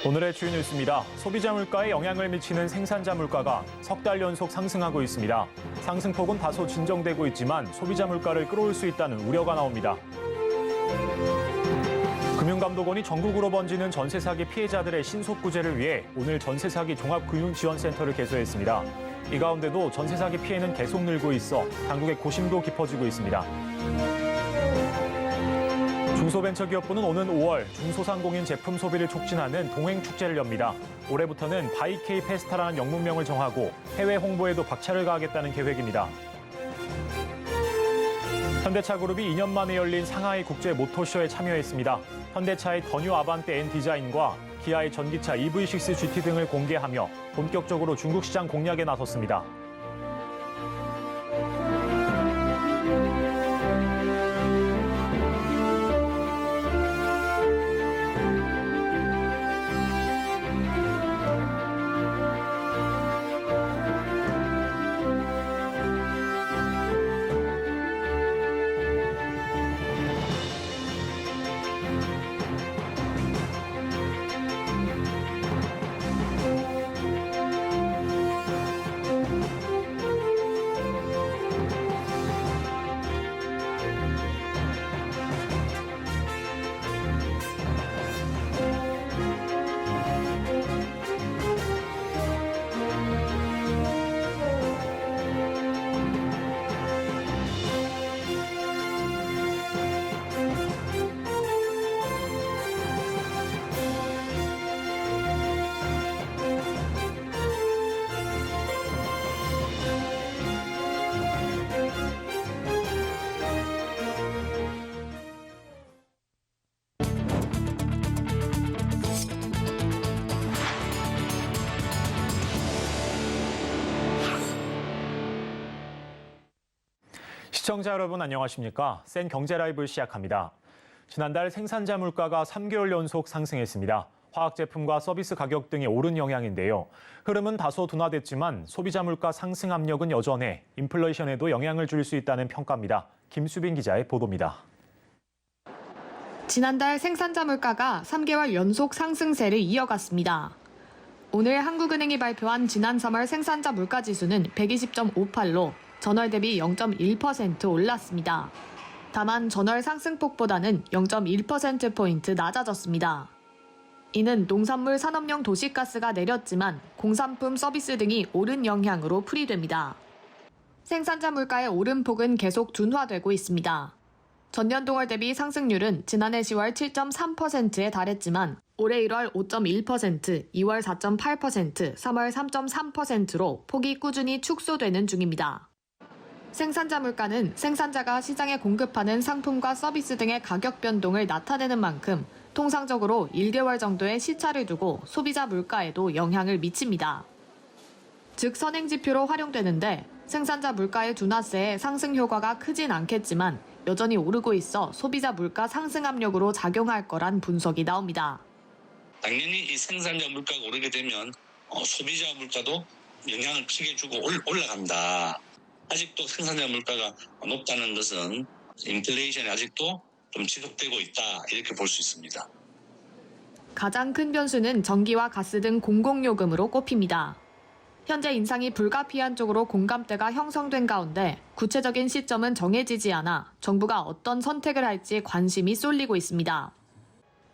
오늘의 주요 뉴스입니다. 소비자 물가에 영향을 미치는 생산자 물가가 석 달 연속 상승하고 있습니다. 상승폭은 다소 진정되고 있지만 소비자 물가를 끌어올 수 있다는 우려가 나옵니다. 금융감독원이 전국으로 번지는 전세 사기 피해자들의 신속 구제를 위해 오늘 전세 사기 종합금융지원센터를 개소했습니다. 이 가운데도 전세 사기 피해는 계속 늘고 있어 당국의 고심도 깊어지고 있습니다. 중소벤처기업부는 오는 5월 중소상공인 제품 소비를 촉진하는 동행축제를 엽니다. 올해부터는 바이케이 페스타라는 영문명을 정하고 해외 홍보에도 박차를 가하겠다는 계획입니다. 현대차그룹이 2년 만에 열린 상하이 국제 모터쇼에 참여했습니다. 현대차의 더 뉴 아반떼 N 디자인과 기아의 전기차 EV6 GT 등을 공개하며 본격적으로 중국 시장 공략에 나섰습니다. 시청자 여러분 안녕하십니까? 센 경제 라이브 시작합니다. 지난달 생산자 물가가 3개월 연속 상승했습니다. 화학 제품과 서비스 가격 등이 오른 영향인데요. 흐름은 다소 둔화됐지만 소비자 물가 상승 압력은 여전해 인플레이션에도 영향을 줄 수 있다는 평가입니다. 김수빈 기자의 보도입니다. 지난달 생산자 물가가 3개월 연속 상승세를 이어갔습니다. 오늘 한국은행이 발표한 지난 3월 생산자 물가 지수는 120.58로 전월 대비 0.1% 올랐습니다. 다만 전월 상승폭보다는 0.1%포인트 낮아졌습니다. 이는 농산물 산업용 도시가스가 내렸지만 공산품 서비스 등이 오른 영향으로 풀이됩니다. 생산자 물가의 오름폭은 계속 둔화되고 있습니다. 전년 동월 대비 상승률은 지난해 10월 7.3%에 달했지만 올해 1월 5.1%, 2월 4.8%, 3월 3.3%로 폭이 꾸준히 축소되는 중입니다. 생산자 물가는 생산자가 시장에 공급하는 상품과 서비스 등의 가격 변동을 나타내는 만큼 통상적으로 1개월 정도의 시차를 두고 소비자 물가에도 영향을 미칩니다. 즉 선행지표로 활용되는데 생산자 물가의 둔화세에 상승 효과가 크진 않겠지만 여전히 오르고 있어 소비자 물가 상승 압력으로 작용할 거란 분석이 나옵니다. 당연히 이 생산자 물가가 오르게 되면 소비자 물가도 영향을 크게 주고 올라간다. 아직도 생산자 물가가 높다는 것은 인플레이션이 아직도 좀 지속되고 있다 이렇게 볼 수 있습니다. 가장 큰 변수는 전기와 가스 등 공공요금으로 꼽힙니다. 현재 인상이 불가피한 쪽으로 공감대가 형성된 가운데 구체적인 시점은 정해지지 않아 정부가 어떤 선택을 할지 관심이 쏠리고 있습니다.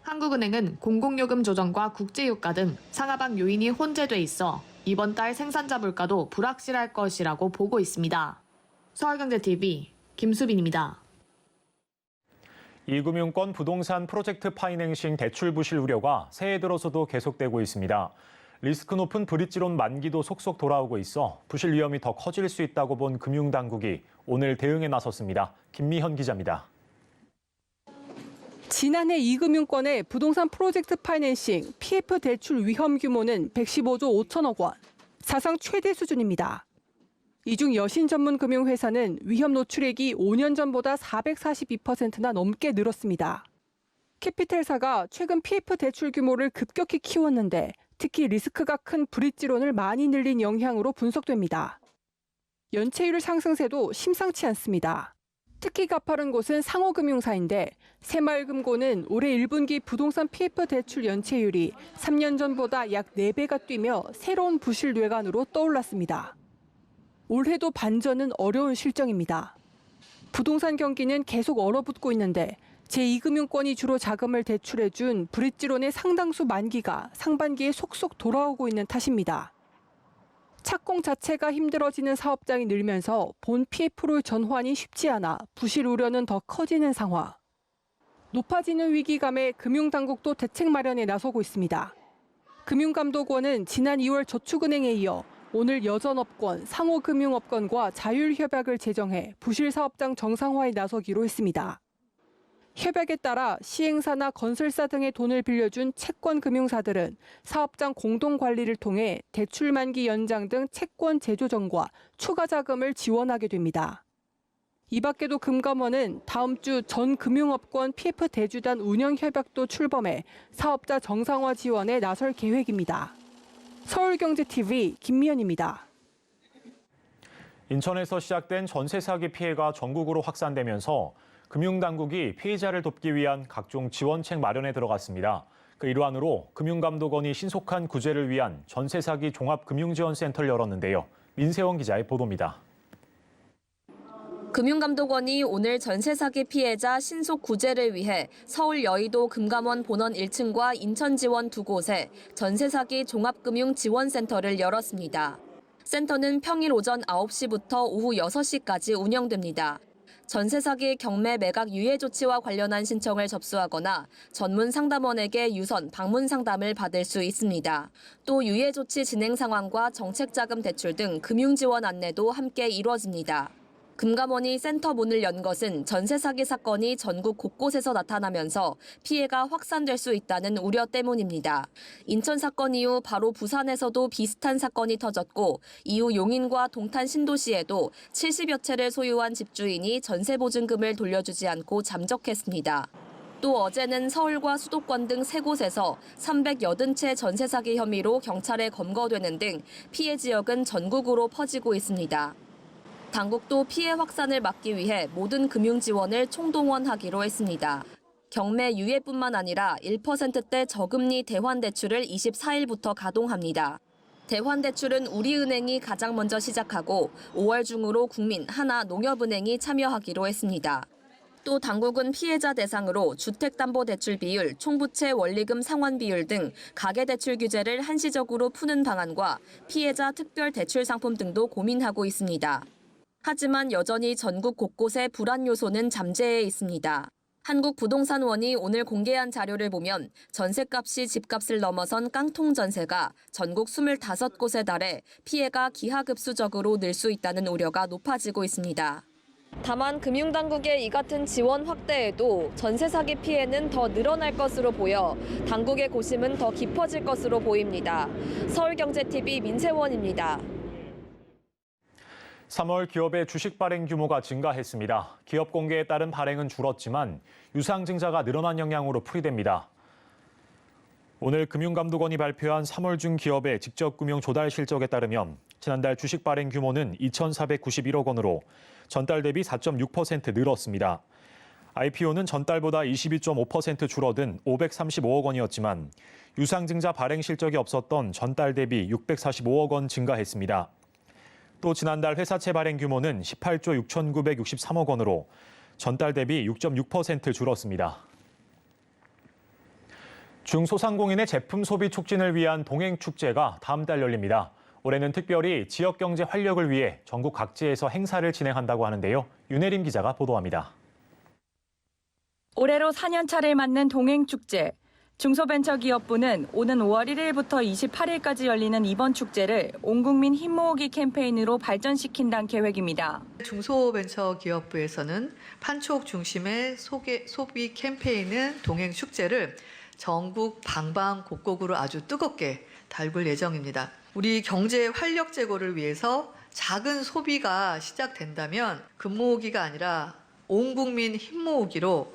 한국은행은 공공요금 조정과 국제유가 등 상하방 요인이 혼재돼 있어 이번 달 생산자 물가도 불확실할 것이라고 보고 있습니다. 서울경제TV 김수빈입니다. 이금융권 부동산 프로젝트 파이낸싱 대출 부실 우려가 새해 들어서도 계속되고 있습니다. 리스크 높은 브릿지론 만기도 속속 돌아오고 있어 부실 위험이 더 커질 수 있다고 본 금융당국이 오늘 대응에 나섰습니다. 김미현 기자입니다. 지난해 이금융권의 부동산 프로젝트 파이낸싱 PF 대출 위험 규모는 115조 5천억 원, 사상 최대 수준입니다. 이 중 여신 전문 금융회사는 위험 노출액이 5년 전보다 442%나 넘게 늘었습니다. 캐피텔사가 최근 PF 대출 규모를 급격히 키웠는데 특히 리스크가 큰 브릿지론을 많이 늘린 영향으로 분석됩니다. 연체율 상승세도 심상치 않습니다. 특히 가파른 곳은 상호금융사인데 새마을금고는 올해 1분기 부동산 PF 대출 연체율이 3년 전보다 약 4배가 뛰며 새로운 부실 뇌관으로 떠올랐습니다. 올해도 반전은 어려운 실정입니다. 부동산 경기는 계속 얼어붙고 있는데 제2금융권이 주로 자금을 대출해준 브릿지론의 상당수 만기가 상반기에 속속 돌아오고 있는 탓입니다. 착공 자체가 힘들어지는 사업장이 늘면서 본 PF로 전환이 쉽지 않아 부실 우려는 더 커지는 상황. 높아지는 위기감에 금융당국도 대책 마련에 나서고 있습니다. 금융감독원은 지난 2월 저축은행에 이어 오늘 여전업권, 상호금융업권과 자율협약을 제정해 부실 사업장 정상화에 나서기로 했습니다. 협약에 따라 시행사나 건설사 등의 돈을 빌려준 채권 금융사들은 사업장 공동관리를 통해 대출 만기 연장 등 채권 재조정과 추가 자금을 지원하게 됩니다. 이 밖에도 금감원은 다음 주 전 금융업권 PF 대주단 운영 협약도 출범해 사업자 정상화 지원에 나설 계획입니다. 서울경제TV 김미연입니다. 인천에서 시작된 전세 사기 피해가 전국으로 확산되면서 금융당국이 피해자를 돕기 위한 각종 지원책 마련에 들어갔습니다. 그 일환으로 금융감독원이 신속한 구제를 위한 전세 사기 종합금융지원센터를 열었는데요. 민세원 기자의 보도입니다. 금융감독원이 오늘 전세 사기 피해자 신속 구제를 위해 서울 여의도 금감원 본원 1층과 인천 지원 두 곳에 전세 사기 종합금융지원센터를 열었습니다. 센터는 평일 오전 9시부터 오후 6시까지 운영됩니다. 전세 사기 경매 매각 유예 조치와 관련한 신청을 접수하거나 전문 상담원에게 유선 방문 상담을 받을 수 있습니다. 또 유예 조치 진행 상황과 정책 자금 대출 등 금융 지원 안내도 함께 이루어집니다. 금감원이 센터 문을 연 것은 전세 사기 사건이 전국 곳곳에서 나타나면서 피해가 확산될 수 있다는 우려 때문입니다. 인천 사건 이후 바로 부산에서도 비슷한 사건이 터졌고 이후 용인과 동탄 신도시에도 70여 채를 소유한 집주인이 전세 보증금을 돌려주지 않고 잠적했습니다. 또 어제는 서울과 수도권 등 3곳에서 380채 전세 사기 혐의로 경찰에 검거되는 등 피해 지역은 전국으로 퍼지고 있습니다. 당국도 피해 확산을 막기 위해 모든 금융 지원을 총동원하기로 했습니다. 경매 유예뿐만 아니라 1%대 저금리 대환대출을 24일부터 가동합니다. 대환대출은 우리은행이 가장 먼저 시작하고 5월 중으로 국민, 하나, 농협은행이 참여하기로 했습니다. 또 당국은 피해자 대상으로 주택담보대출 비율, 총부채 원리금 상환 비율 등 가계대출 규제를 한시적으로 푸는 방안과 피해자 특별 대출 상품 등도 고민하고 있습니다. 하지만 여전히 전국 곳곳에 불안 요소는 잠재해 있습니다. 한국부동산원이 오늘 공개한 자료를 보면 전셋값이 집값을 넘어선 깡통 전세가 전국 25곳에 달해 피해가 기하급수적으로 늘 수 있다는 우려가 높아지고 있습니다. 다만 금융당국의 이 같은 지원 확대에도 전세 사기 피해는 더 늘어날 것으로 보여 당국의 고심은 더 깊어질 것으로 보입니다. 서울경제TV 민세원입니다. 3월 기업의 주식 발행 규모가 증가했습니다. 기업 공개에 따른 발행은 줄었지만 유상증자가 늘어난 영향으로 풀이됩니다. 오늘 금융감독원이 발표한 3월 중 기업의 직접 금융 조달 실적에 따르면 지난달 주식 발행 규모는 2,491억 원으로 전달 대비 4.6% 늘었습니다. IPO는 전달보다 22.5% 줄어든 535억 원이었지만 유상증자 발행 실적이 없었던 전달 대비 645억 원 증가했습니다. 또 지난달 회사채 발행 규모는 18조 6,963억 원으로 전달 대비 6.6% 줄었습니다. 중소상공인의 제품 소비 촉진을 위한 동행축제가 다음 달 열립니다. 올해는 특별히 지역경제 활력을 위해 전국 각지에서 행사를 진행한다고 하는데요. 윤혜림 기자가 보도합니다. 올해로 4년차를 맞는 동행축제. 중소벤처기업부는 오는 5월 1일부터 28일까지 열리는 이번 축제를 온 국민 힘 모으기 캠페인으로 발전시킨다는 계획입니다. 중소벤처기업부에서는 판촉 중심의 소비 캠페인은 동행축제를 전국 방방곡곡으로 아주 뜨겁게 달굴 예정입니다. 우리 경제 활력 제고를 위해서 작은 소비가 시작된다면 금 모으기가 아니라 온 국민 힘 모으기로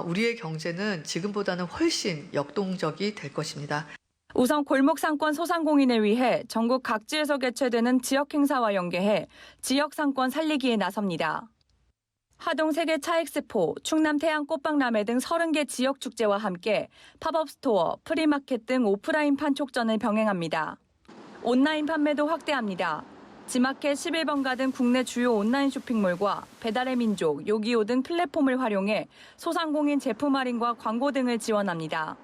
우리의 경제는 지금보다는 훨씬 역동적이 될 것입니다. 우선 골목상권 소상공인을 위해 전국 각지에서 개최되는 지역 행사와 연계해 지역 상권 살리기에 나섭니다. 하동 세계 차엑스포, 충남 태양 꽃박람회 등 30개 지역 축제와 함께 팝업 스토어, 프리마켓 등 오프라인 판촉전을 병행합니다. 온라인 판매도 확대합니다. 지마켓 11번가 등 국내 주요 온라인 쇼핑몰과 배달의 민족, 요기요 등 플랫폼을 활용해 소상공인 제품 할인과 광고 등을 지원합니다.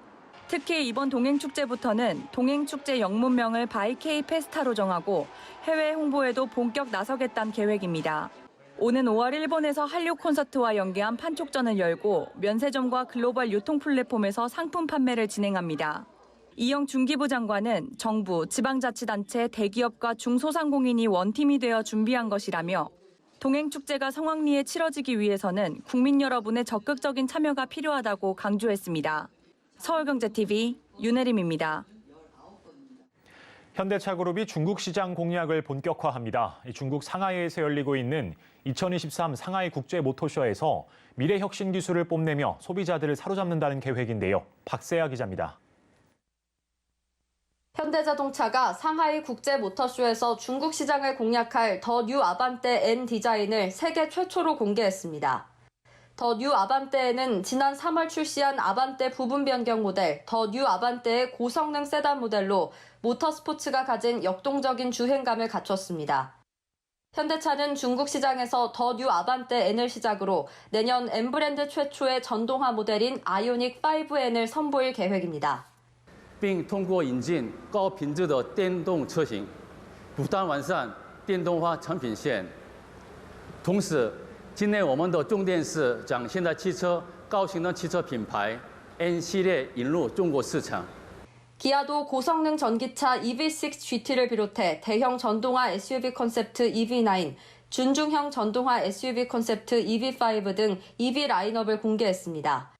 특히 이번 동행축제부터는 동행축제 영문명을 바이케이 페스타로 정하고 해외 홍보에도 본격 나서겠다는 계획입니다. 오는 5월 일본에서 한류 콘서트와 연계한 판촉전을 열고 면세점과 글로벌 유통 플랫폼에서 상품 판매를 진행합니다. 이영 중기부 장관은 정부, 지방자치단체, 대기업과 중소상공인이 원팀이 되어 준비한 것이라며 동행축제가 성황리에 치러지기 위해서는 국민 여러분의 적극적인 참여가 필요하다고 강조했습니다. 서울경제TV 윤혜림입니다. 현대차그룹이 중국 시장 공략을 본격화합니다. 중국 상하이에서 열리고 있는 2023 상하이 국제 모터쇼에서 미래 혁신 기술을 뽐내며 소비자들을 사로잡는다는 계획인데요. 박세아 기자입니다. 현대자동차가 상하이 국제 모터쇼에서 중국 시장을 공략할 더 뉴 아반떼 N 디자인을 세계 최초로 공개했습니다. 더 뉴 아반떼에는 지난 3월 출시한 아반떼 부분 변경 모델 더 뉴 아반떼의 고성능 세단 모델로 모터스포츠가 가진 역동적인 주행감을 갖췄습니다. 현대차는 중국 시장에서 더 뉴 아반떼 N을 시작으로 내년 N 브랜드 최초의 전동화 모델인 아이오닉 5N을 선보일 계획입니다. 并通过引进高品质的电动车型，不断完善电动化产品线。同时，今年我们的重点是将现代汽车高性能汽车品牌 N 系列引入中国市场。 기아도 고성능 전기차 EV6 GT를 비롯해 대형 전동화 SUV 콘셉트 EV9, 준중형 전동화 SUV 콘셉트 EV5 등 EV 라인업을 공개했습니다.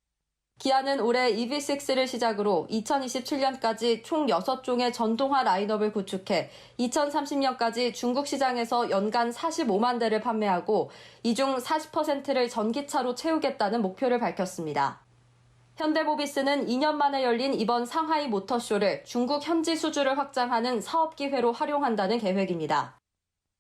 기아는 올해 EV6를 시작으로 2027년까지 총 6종의 전동화 라인업을 구축해 2030년까지 중국 시장에서 연간 45만 대를 판매하고 이 중 40%를 전기차로 채우겠다는 목표를 밝혔습니다. 현대모비스는 2년 만에 열린 이번 상하이 모터쇼를 중국 현지 수주를 확장하는 사업 기회로 활용한다는 계획입니다.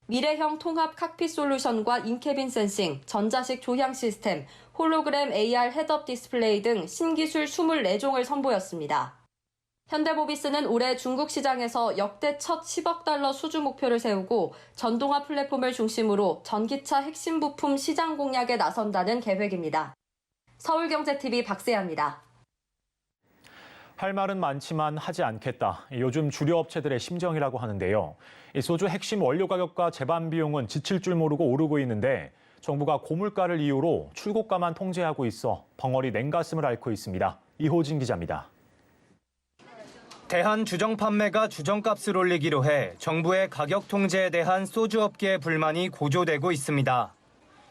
미래형 통합 칵핏 솔루션과 인캐빈 센싱, 전자식 조향 시스템, 홀로그램 AR 헤드업 디스플레이 등 신기술 24종을 선보였습니다. 현대모비스는 올해 중국 시장에서 역대 첫 10억 달러 수주 목표를 세우고 전동화 플랫폼을 중심으로 전기차 핵심 부품 시장 공략에 나선다는 계획입니다. 서울경제TV 박세아입니다. 할 말은 많지만 하지 않겠다. 요즘 주류 업체들의 심정이라고 하는데요. 이 소주 핵심 원료 가격과 제반 비용은 지칠 줄 모르고 오르고 있는데 정부가 고물가를 이유로 출고가만 통제하고 있어 벙어리 냉가슴을 앓고 있습니다. 이호진 기자입니다. 대한 주정 판매가 주정값을 올리기로 해 정부의 가격 통제에 대한 소주업계의 불만이 고조되고 있습니다.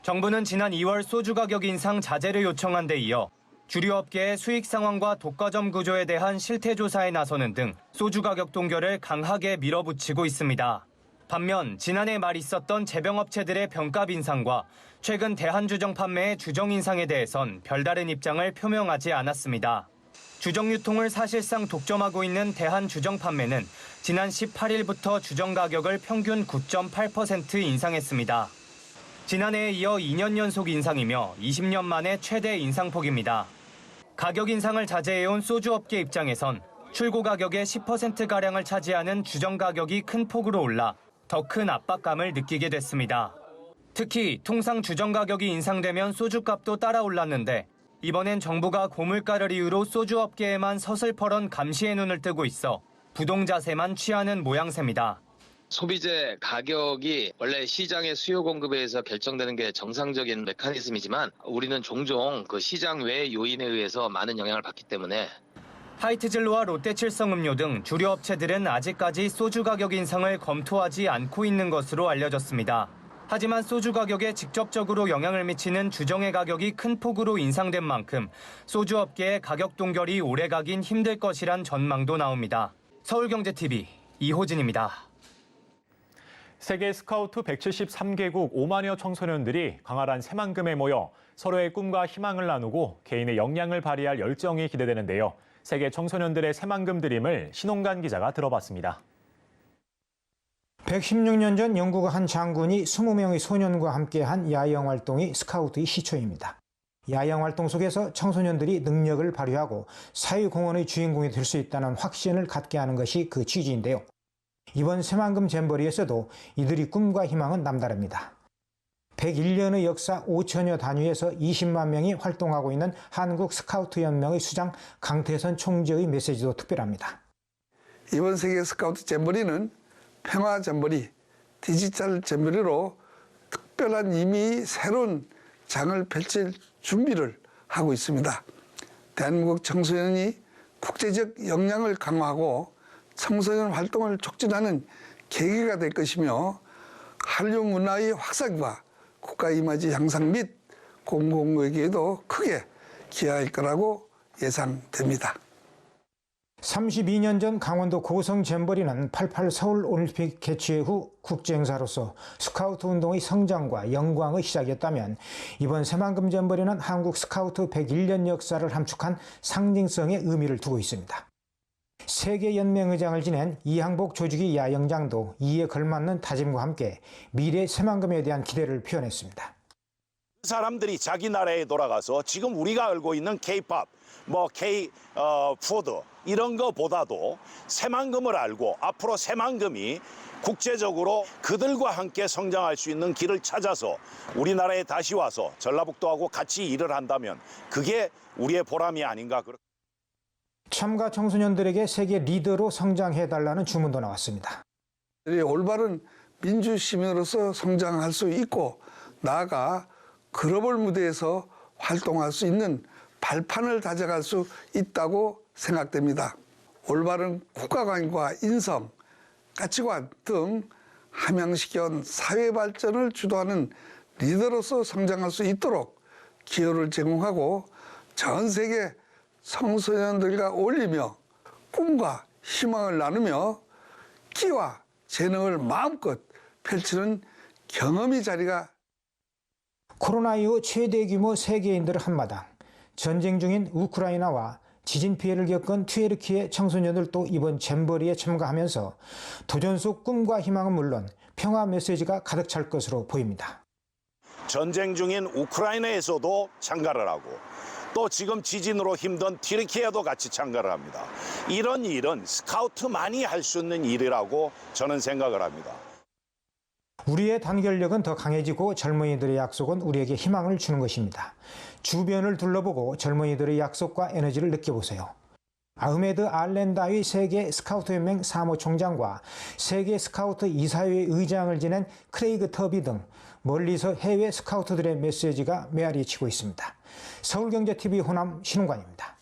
정부는 지난 2월 소주 가격 인상 자제를 요청한 데 이어 주류업계의 수익 상황과 독과점 구조에 대한 실태 조사에 나서는 등 소주 가격 동결을 강하게 밀어붙이고 있습니다. 반면 지난해 말 있었던 제병업체들의 병값 인상과 최근 대한주정 판매의 주정 인상에 대해선 별다른 입장을 표명하지 않았습니다. 주정 유통을 사실상 독점하고 있는 대한주정 판매는 지난 18일부터 주정 가격을 평균 9.8% 인상했습니다. 지난해에 이어 2년 연속 인상이며 20년 만에 최대 인상폭입니다. 가격 인상을 자제해온 소주업계 입장에선 출고 가격의 10%가량을 차지하는 주정 가격이 큰 폭으로 올라 더 큰 압박감을 느끼게 됐습니다. 특히 통상 주정 가격이 인상되면 소주값도 따라 올랐는데 이번엔 정부가 고물가를 이유로 소주업계에만 서슬퍼런 감시의 눈을 뜨고 있어 부동 자세만 취하는 모양새입니다. 소비재 가격이 원래 시장의 수요 공급에 의해서 결정되는 게 정상적인 메커니즘이지만 우리는 종종 그 시장 외의 요인에 의해서 많은 영향을 받기 때문에 하이트진로와 롯데칠성음료 등 주류 업체들은 아직까지 소주 가격 인상을 검토하지 않고 있는 것으로 알려졌습니다. 하지만 소주 가격에 직접적으로 영향을 미치는 주정의 가격이 큰 폭으로 인상된 만큼 소주 업계의 가격 동결이 오래가긴 힘들 것이란 전망도 나옵니다. 서울경제TV 이호진입니다. 세계 스카우트 173개국 5만여 청소년들이 광활한 새만금에 모여 서로의 꿈과 희망을 나누고 개인의 역량을 발휘할 열정이 기대되는데요. 세계 청소년들의 새만금 드림을 신홍관 기자가 들어봤습니다. 116년 전 영국 한 장군이 20명의 소년과 함께한 야영 활동이 스카우트의 시초입니다. 야영 활동 속에서 청소년들이 능력을 발휘하고 사회공헌의 주인공이 될 수 있다는 확신을 갖게 하는 것이 그 취지인데요. 이번 새만금 잼버리에서도 이들의 꿈과 희망은 남다릅니다. 101년의 역사 5천여 단위에서 20만 명이 활동하고 있는 한국 스카우트 연맹의 수장 강태선 총재의 메시지도 특별합니다. 이번 세계 스카우트 잼버리는 평화 잼버리, 디지털 잼버리로 특별한 의미의 새로운 장을 펼칠 준비를 하고 있습니다. 대한민국 청소년이 국제적 역량을 강화하고 청소년 활동을 촉진하는 계기가 될 것이며 한류 문화의 확산과 국가 이미지 향상 및 공공의에도 크게 기여할 거라고 예상됩니다. 32년 전 강원도 고성 잼버리는 88 서울 올림픽 개최 후 국제행사로서 스카우트 운동의 성장과 영광의 시작이었다면 이번 새만금 잼버리는 한국 스카우트 101년 역사를 함축한 상징성의 의미를 두고 있습니다. 세계연맹의장을 지낸 이항복 조직의 야영장도 이에 걸맞는 다짐과 함께 미래 새만금에 대한 기대를 표현했습니다. 사람들이 자기 나라에 돌아가서 지금 우리가 알고 있는 K-팝, K-푸드 이런 거보다도 새만금을 알고 앞으로 새만금이 국제적으로 그들과 함께 성장할 수 있는 길을 찾아서 우리나라에 다시 와서 전라북도하고 같이 일을 한다면 그게 우리의 보람이 아닌가. 참가 청소년들에게 세계 리더로 성장해달라는 주문도 나왔습니다. 올바른 민주시민으로서 성장할 수 있고 나아가 글로벌 무대에서 활동할 수 있는 발판을 다져갈 수 있다고 생각됩니다. 올바른 국가관과 인성, 가치관 등 함양시켜온 사회 발전을 주도하는 리더로서 성장할 수 있도록 기회를 제공하고 전 세계 청소년들과 어울리며 꿈과 희망을 나누며 끼와 재능을 마음껏 펼치는 경험의 자리가 코로나 이후 최대 규모 세계인들 한마당, 전쟁 중인 우크라이나와 지진 피해를 겪은 튀르키예 청소년들도 이번 잼버리에 참가하면서 도전 속 꿈과 희망은 물론 평화 메시지가 가득 찰 것으로 보입니다. 전쟁 중인 우크라이나에서도 참가를 하고 또 지금 지진으로 힘든 튀르키예도 같이 참가를 합니다. 이런 일은 스카우트만이 할 수 있는 일이라고 저는 생각을 합니다. 우리의 단결력은 더 강해지고 젊은이들의 약속은 우리에게 희망을 주는 것입니다. 주변을 둘러보고 젊은이들의 약속과 에너지를 느껴보세요. 아흐메드 알렌다의 세계 스카우트 연맹 사무총장과 세계 스카우트 이사회 의장을 지낸 크레이그 터비 등 멀리서 해외 스카우트들의 메시지가 메아리 치고 있습니다. 서울경제TV 호남 신웅관입니다.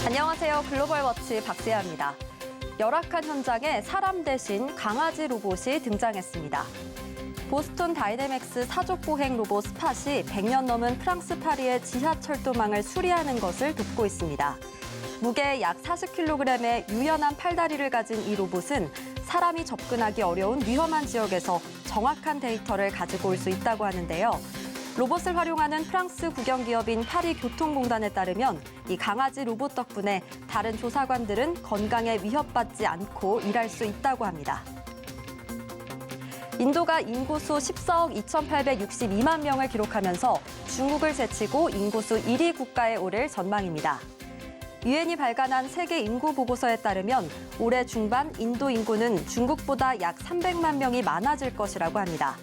안녕하세요. 글로벌워치 박세아입니다. 열악한 현장에 사람 대신 강아지 로봇이 등장했습니다. 보스턴 다이내믹스 사족 보행 로봇 스팟이 100년 넘은 프랑스 파리의 지하철도망을 수리하는 것을 돕고 있습니다. 무게 약 40kg의 유연한 팔다리를 가진 이 로봇은 사람이 접근하기 어려운 위험한 지역에서 정확한 데이터를 가지고 올 수 있다고 하는데요. 로봇을 활용하는 프랑스 국영기업인 파리교통공단에 따르면 이 강아지 로봇 덕분에 다른 조사관들은 건강에 위협받지 않고 일할 수 있다고 합니다. 인도가 인구수 14억 2,862만 명을 기록하면서 중국을 제치고 인구수 1위 국가에 오를 전망입니다. 유엔이 발간한 세계 인구 보고서에 따르면 올해 중반 인도 인구는 중국보다 약 300만 명이 많아질 것이라고 합니다.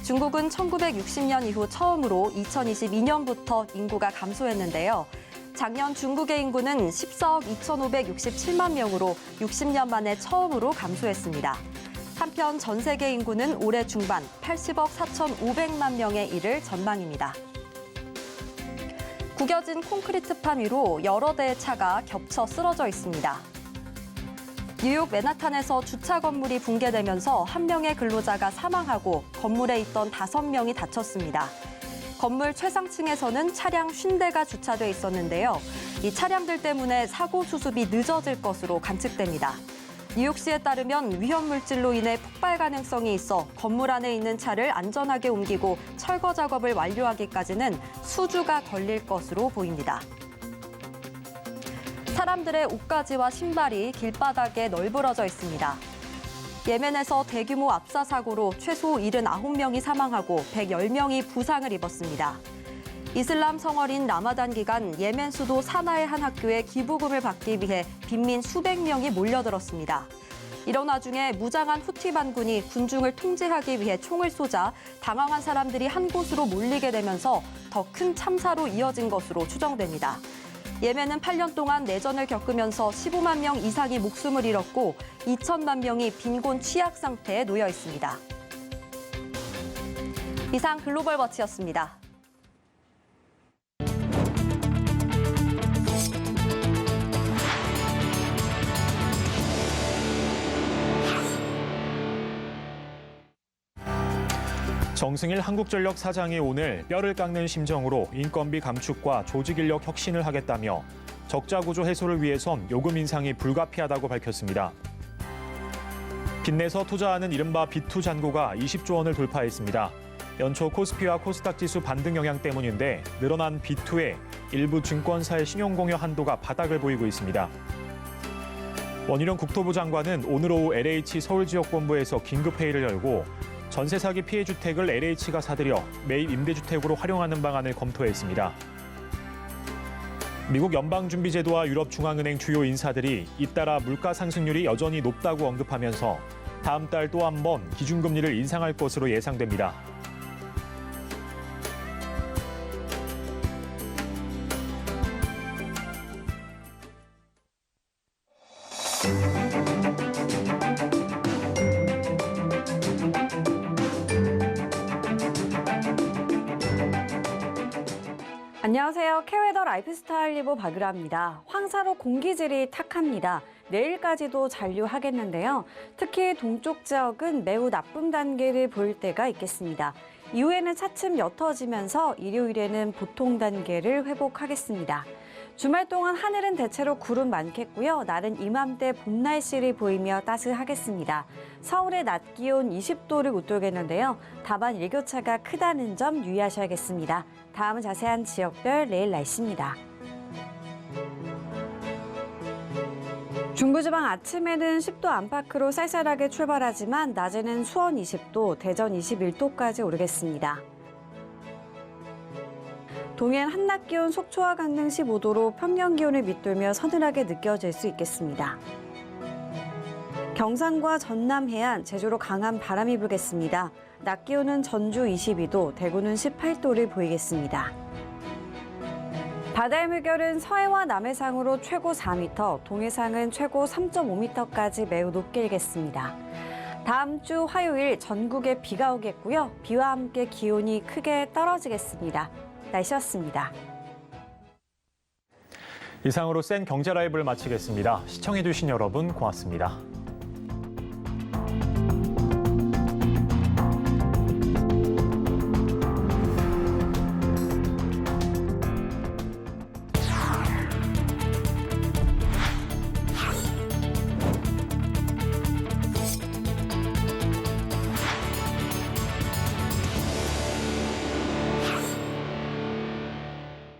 중국은 1960년 이후 처음으로 2022년부터 인구가 감소했는데요. 작년 중국의 인구는 14억 2,567만 명으로 60년 만에 처음으로 감소했습니다. 한편 전 세계 인구는 올해 중반 80억 4,500만 명에 이를 전망입니다. 구겨진 콘크리트판 위로 여러 대의 차가 겹쳐 쓰러져 있습니다. 뉴욕 맨하탄에서 주차 건물이 붕괴되면서 한 명의 근로자가 사망하고 건물에 있던 5명이 다쳤습니다. 건물 최상층에서는 차량 50대가 주차돼 있었는데요. 이 차량들 때문에 사고 수습이 늦어질 것으로 관측됩니다. 뉴욕시에 따르면 위험물질로 인해 폭발 가능성이 있어 건물 안에 있는 차를 안전하게 옮기고 철거 작업을 완료하기까지는 수주가 걸릴 것으로 보입니다. 사람들의 옷가지와 신발이 길바닥에 널브러져 있습니다. 예멘에서 대규모 압사 사고로 최소 79명이 사망하고 110명이 부상을 입었습니다. 이슬람 성월인 라마단 기간 예멘 수도 사나의 한 학교에 기부금을 받기 위해 빈민 수백 명이 몰려들었습니다. 이런 와중에 무장한 후티 반군이 군중을 통제하기 위해 총을 쏘자 당황한 사람들이 한 곳으로 몰리게 되면서 더 큰 참사로 이어진 것으로 추정됩니다. 예멘은 8년 동안 내전을 겪으면서 15만 명 이상이 목숨을 잃었고 2천만 명이 빈곤 취약 상태에 놓여 있습니다. 이상 글로벌 워치였습니다. 정승일 한국전력 사장이 오늘 뼈를 깎는 심정으로 인건비 감축과 조직인력 혁신을 하겠다며 적자 구조 해소를 위해선 요금 인상이 불가피하다고 밝혔습니다. 빚내서 투자하는 이른바 B2 잔고가 20조 원을 돌파했습니다. 연초 코스피와 코스닥 지수 반등 영향 때문인데 늘어난 B2에 일부 증권사의 신용공여 한도가 바닥을 보이고 있습니다. 원희룡 국토부 장관은 오늘 오후 LH 서울지역본부에서 긴급회의를 열고 전세 사기 피해 주택을 LH가 사들여 매입 임대주택으로 활용하는 방안을 검토했습니다. 미국 연방준비제도와 유럽중앙은행 주요 인사들이 잇따라 물가 상승률이 여전히 높다고 언급하면서 다음 달 또 한 번 기준금리를 인상할 것으로 예상됩니다. 안녕하세요. K웨더 라이프스타일 리보 박유라입니다. 황사로 공기질이 탁합니다. 내일까지도 잔류하겠는데요. 특히 동쪽 지역은 매우 나쁨 단계를 보일 때가 있겠습니다. 이후에는 차츰 옅어지면서 일요일에는 보통 단계를 회복하겠습니다. 주말 동안 하늘은 대체로 구름 많겠고요. 날은 이맘때 봄 날씨를 보이며 따스하겠습니다. 서울의 낮 기온 20도를 웃돌겠는데요. 다만 일교차가 크다는 점 유의하셔야겠습니다. 다음은 자세한 지역별 내일 날씨입니다. 중부지방 아침에는 10도 안팎으로 쌀쌀하게 출발하지만 낮에는 수원 20도, 대전 21도까지 오르겠습니다. 동해안 한낮 기온 속초와 강릉 15도로 평년 기온을 밑돌며 서늘하게 느껴질 수 있겠습니다. 경상과 전남 해안, 제주로 강한 바람이 불겠습니다. 낮 기온은 전주 22도, 대구는 18도를 보이겠습니다. 바다의 물결은 서해와 남해상으로 최고 4m, 동해상은 최고 3.5m까지 매우 높게 일겠습니다. 다음 주 화요일 전국에 비가 오겠고요. 비와 함께 기온이 크게 떨어지겠습니다. 날씨였습니다. 이상으로 센 경제 라이브를 마치겠습니다. 시청해주신 여러분 고맙습니다.